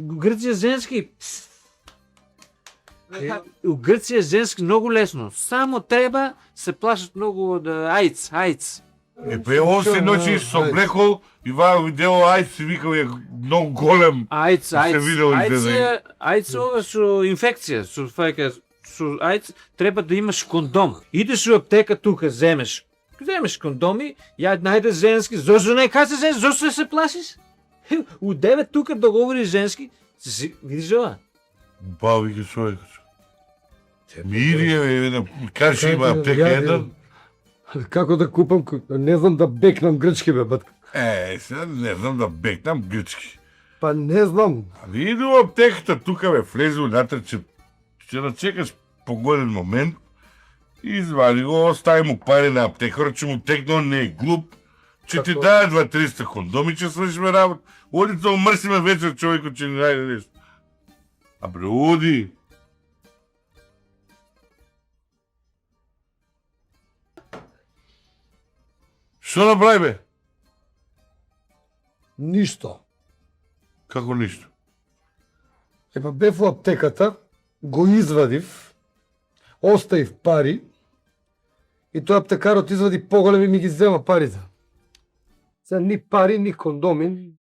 Грција женски. У Грција женски многу лесно. Само треба се плашат многу од ајц. Осе ноќи со облекол и ваа видео ајц си викал е многу голем. Ајц ова со инфекција, со ајц треба да имаш кондом. Идеш у аптека тука, земеш кондоми, ја најде женски, зошто не кажеш женски, зошто се плашиш? У 9 тука договори женски, видиш ова? Бави ги човек. Мирија, кажи има аптека еден. Како да купам, не знам да бекнам грчки, бе, батка. Сега не знам да бекнам грчки. Па не знам. Али иду во аптеката тука, бе, влезе унатре, ќе да чекаш погоден момент, извади го, остави му пари на аптекарот, че му текно, не е глуп, че ти даде 2-300 кондоми, че свършиме работа. Оди да умрсиме вечер човекот, че ни најде нешто. А бре, оди. Што направи, бе? Ништо. Како ништо? Епа бев во аптеката, го извадив, оставив пари и тој аптекарот извади поголем и ми ги зема парите. Сега ни пари, ни кондоми,